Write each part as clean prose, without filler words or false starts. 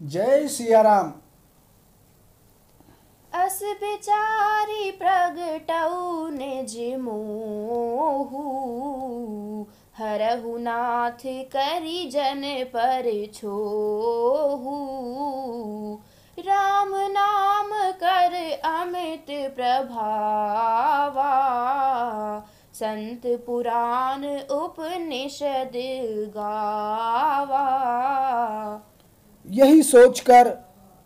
जय सिया राम। अस बिचारी प्रगटऊ निज मोहु, हरहु नाथ करि जन पर छोहु। राम नाम कर अमित प्रभावा, संत पुराण उपनिषद गावा। यही सोचकर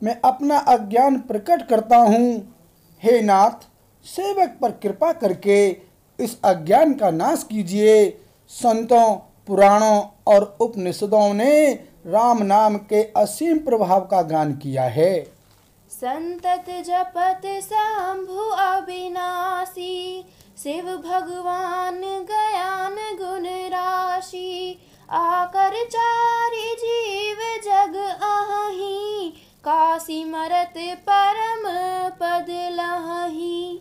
मैं अपना अज्ञान प्रकट करता हूँ। हे नाथ, सेवक पर कृपा करके इस अज्ञान का नाश कीजिए। संतों, पुराणों और उपनिषदों ने राम नाम के असीम प्रभाव का गान किया है। संतत जपत शंभु अविनाशी, शिव भगवान गयान गुण राशि। आकर चारि जीव जग अहि, काशी मरत परम पद लहि।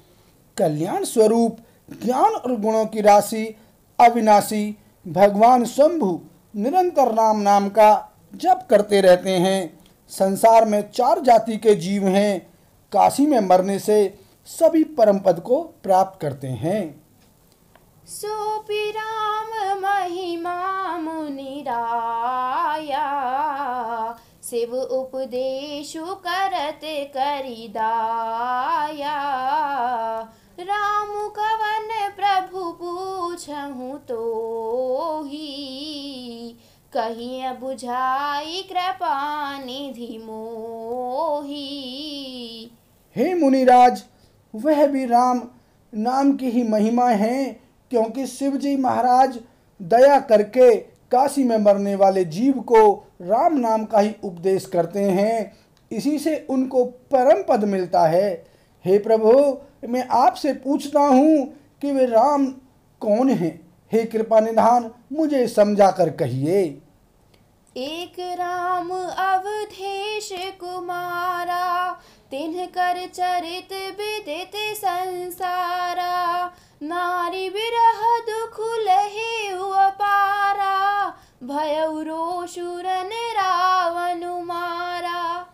कल्याण स्वरूप ज्ञान और गुणों की राशि अविनाशी भगवान शंभु निरंतर राम नाम का जप करते रहते हैं। संसार में 4 जाति के जीव हैं। काशी में मरने से सभी परम पद को प्राप्त करते हैं। सोपि राम महिमा मुनि राया, शिव उपदेशु करत करि दाया। राम कवन प्रभु पूछहु तोहि, कहिए बुझाई कृपा निधि मोहि। हे मुनिराज, वह भी राम नाम की ही महिमा है, क्योंकि शिव जी महाराज दया करके काशी में मरने वाले जीव को राम नाम का ही उपदेश करते हैं। इसी से उनको परम पद मिलता है। हे प्रभु, मैं आपसे पूछता हूँ कि वे राम कौन हैं? हे कृपा निधान, मुझे समझा कर कहिए। एक राम अवधेश कुमारा, तिन्ह कर चरित विदित संसारा। नारी विरह दुख लहे अपारा, भयउ रोषुरन रावण मारा।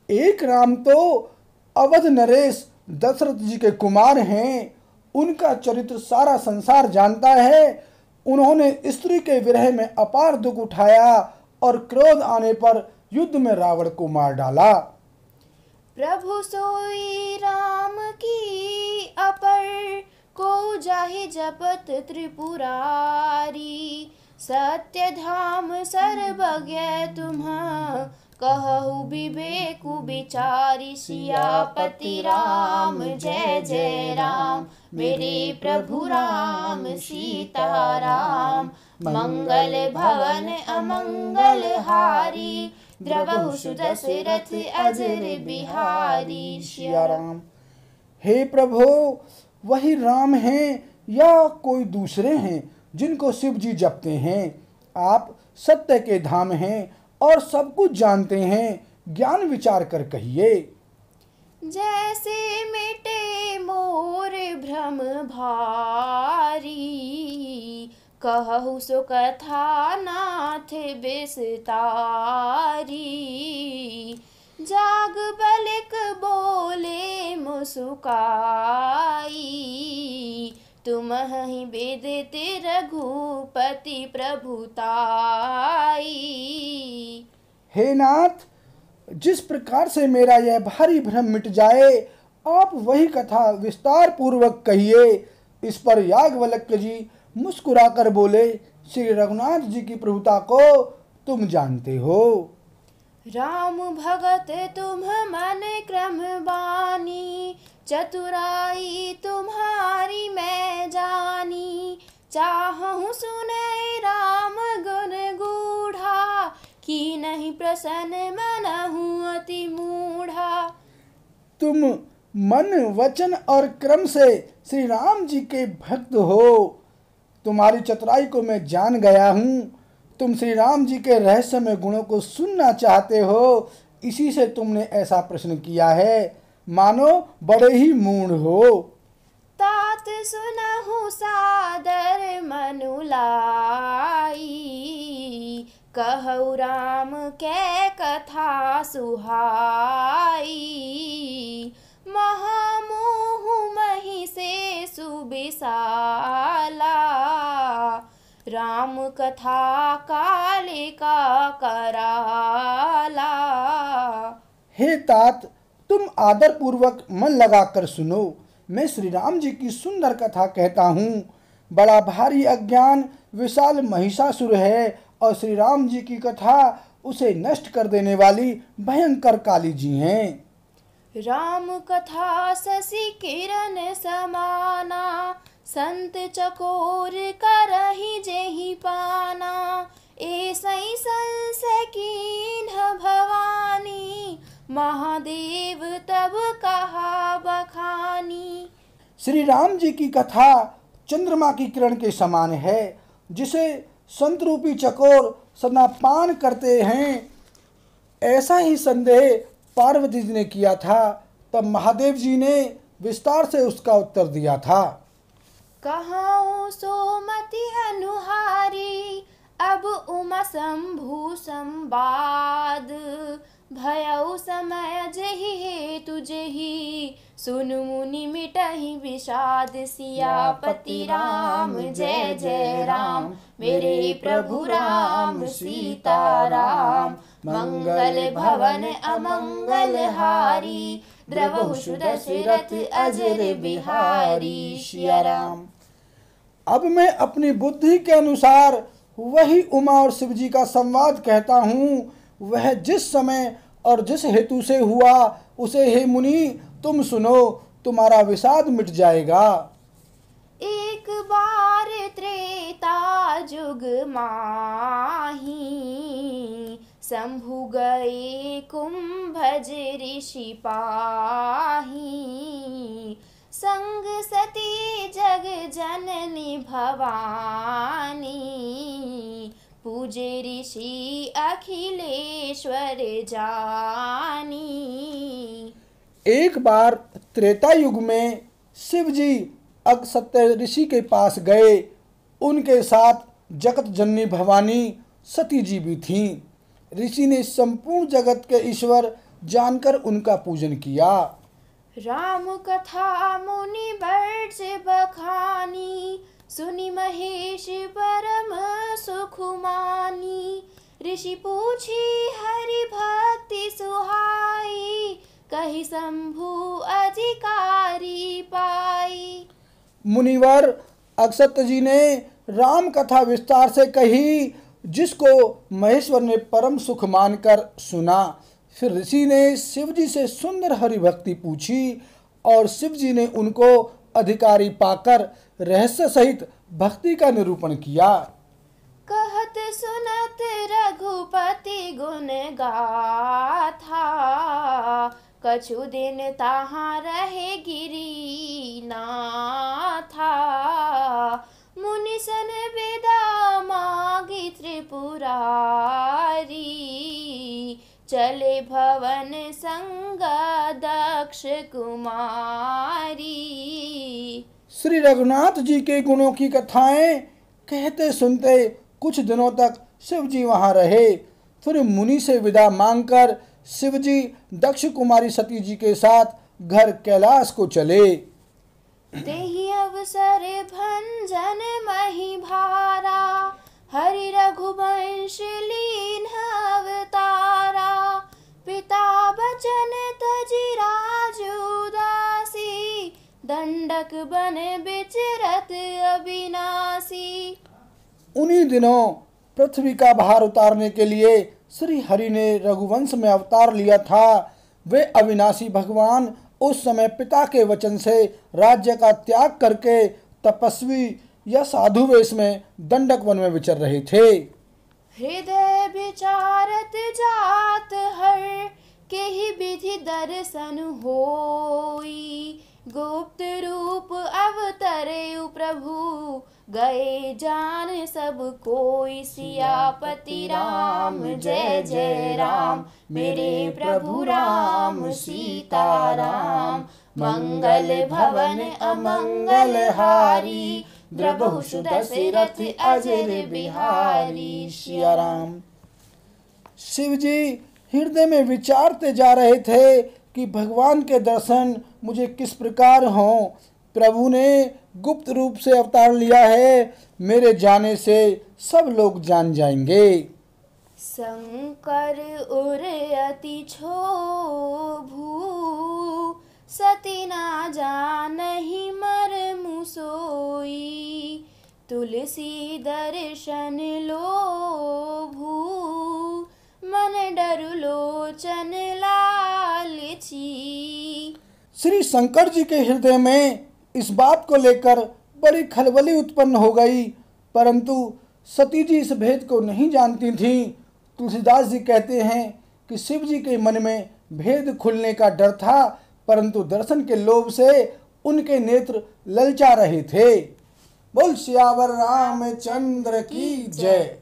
एक राम तो अवध नरेश दशरथ जी के कुमार हैं। उनका चरित्र सारा संसार जानता है। उन्होंने स्त्री के विरह में अपार दुख उठाया और क्रोध आने पर युद्ध में रावण को मार डाला। प्रभु सोई राम की अपर, को जाहि जपत त्रिपुरारी। सत्य धाम सर्वज्ञ तुम्ह, कहु विवेकु विचारी। सियापति राम जय जय राम, मेरे प्रभु राम सीताराम। मंगल भवन अमंगल हारी, द्रवहु सुदशरथ अजर बिहारी। सिया राम। हे प्रभु, वही राम हैं या कोई दूसरे हैं जिनको शिव जी जपते हैं? आप सत्य के धाम हैं और सब कुछ जानते हैं। ज्ञान विचार कर कहिए। जैसे मिटे मोर भ्रम भारी, कहु सो कथा नाथ विस्तारी। जाग बलिक बोले मुसुकाई, तुमहि विदित रघुपति प्रभुताई। हे नाथ, जिस प्रकार से मेरा यह भारी भ्रम मिट जाए, आप वही कथा विस्तार पूर्वक कहिए। इस पर याज्ञवल्क्य जी मुस्कुराकर बोले, श्री रघुनाथ जी की प्रभुता को तुम जानते हो। राम भगत तुम मन क्रम बानी, चतुराई तुम्हारी मैं जानी। चाहूँ सुने राम गुण गूढ़ा, की नहीं प्रसन्न मनहु अति मूढ़ा। तुम मन, वचन और क्रम से श्री राम जी के भक्त हो। तुम्हारी चतुराई को मैं जान गया हूँ। तुम श्री राम जी के रहस्यमय गुणों को सुनना चाहते हो, इसी से तुमने ऐसा प्रश्न किया है। मानो बड़े ही मूढ़ हो। तात सुनहु सादर मनु लाई, कहु राम कै कथा सुहाई। महामोह मही से सुबिसाला, राम कथा काले का कराला। हे तात, तुम आदर पूर्वक मन लगाकर सुनो। मैं श्री राम जी की सुंदर कथा कहता हूँ। बड़ा भारी अज्ञान विशाल महिषासुर है और श्री राम जी की कथा उसे नष्ट कर देने वाली भयंकर काली जी हैं। राम कथा शशि किरण समाना, संत चकोर करहि जेहि पाना। ऐसै संशय कीन्ह भवानी, महादेव तब कहा बखानी। श्री राम जी की कथा चंद्रमा की किरण के समान है, जिसे संत रूपी चकोर सदा पान करते हैं। ऐसा ही संदेह पार्वती जी ने किया था, तब महादेव जी ने विस्तार से उसका उत्तर दिया था। कहाऊँ सोमति अनुहारी, अब उमा शंभु संवाद। भयउ समय जहि हेतु जहि, सुन मुनि मिटहि विषाद। सियापति राम जय जय राम, मेरे प्रभु राम सीताराम। मंगल भवन अमंगल हारी, द्रवहु सुदशरथ अजर बिहारी। सिया राम। अब मैं अपनी बुद्धि के अनुसार वही उमा और शिव जी का संवाद कहता हूँ। वह जिस समय और जिस हेतु से हुआ, उसे हे मुनि तुम सुनो, तुम्हारा विषाद मिट जाएगा। एक बार त्रेता जुग माही, शंभु गए कुंभज ऋषि पाही। संग सती जग जननी भवानी, पूजे ऋषि अखिलेश्वर जानी। एक बार त्रेता युग में शिव जी अगस्त्य ऋषि के पास गए। उनके साथ जगत जननी भवानी सती जी भी थीं। ऋषि ने संपूर्ण जगत के ईश्वर जानकर उनका पूजन किया। राम कथा मुनि वर्ष बखानी, सुनि महेश परम सुख मानी। ऋषि पूछी हरि भक्ति सुहाई, कहि शंभु अधिकारी पाई। मुनिवर अगस्त्य जी ने राम कथा विस्तार से कही, जिसको महेश्वर ने परम सुख मानकर सुना। फिर ऋषि ने शिव जी से सुंदर हरि भक्ति पूछी और शिव जी ने उनको अधिकारी पाकर रहस्य सहित भक्ति का निरूपण किया। कहत सुनत रघुपति गुण गाथा, कछु दिन तहाँ रहे गिरी नाथा। मुनि सन विदा मागी त्रिपुरारी, चले भवन संग दक्ष कुमारी। श्री रघुनाथ जी के गुणों की कथाएं कहते सुनते कुछ दिनों तक शिव जी वहां रहे। फिर मुनि से विदा मांगकर शिव जी दक्ष कुमारी सती जी के साथ घर कैलाश को चले। तेहि अवसर भंजन मही भारा, हरि रघुवंश लीन अवतारा। पिता बचन तजि राज उदासी, दंडक बन बिचरत अविनाशी। उन्हीं दिनों पृथ्वी का भार उतारने के लिए श्री हरि ने रघुवंश में अवतार लिया था। वे अविनाशी भगवान उस समय पिता के वचन से राज्य का त्याग करके तपस्वी या साधु वेश में दंडक वन में विचर रहे थे। हृदय विचारत जात हर, केहि विधि दर्शन होई। गुप्त रूप अवतरे प्रभु, गए जान सब कोई। सियापति राम जय जय राम, मेरे प्रभु राम सीताराम। मंगल भवन अमंगल हारी, द्रवहु सुदशरथ अजर बिहारी। सिया राम। शिव जी हृदय में विचारते जा रहे थे कि भगवान के दर्शन मुझे किस प्रकार हों। प्रभु ने गुप्त रूप से अवतार लिया है, मेरे जाने से सब लोग जान जाएंगे। शंकर उर अति क्षोभू, सती ना जानहि मरमु सोई। तुलसी दर्शन लोभू, मन डरु लोचन लालची। श्री शंकर जी के हृदय में इस बात को लेकर बड़ी खलबली उत्पन्न हो गई, परंतु सती जी इस भेद को नहीं जानती थीं। तुलसीदास जी कहते हैं कि शिव जी के मन में भेद खुलने का डर था, परंतु दर्शन के लोभ से उनके नेत्र ललचा रहे थे। बोल सियावर रामचंद्र की जय।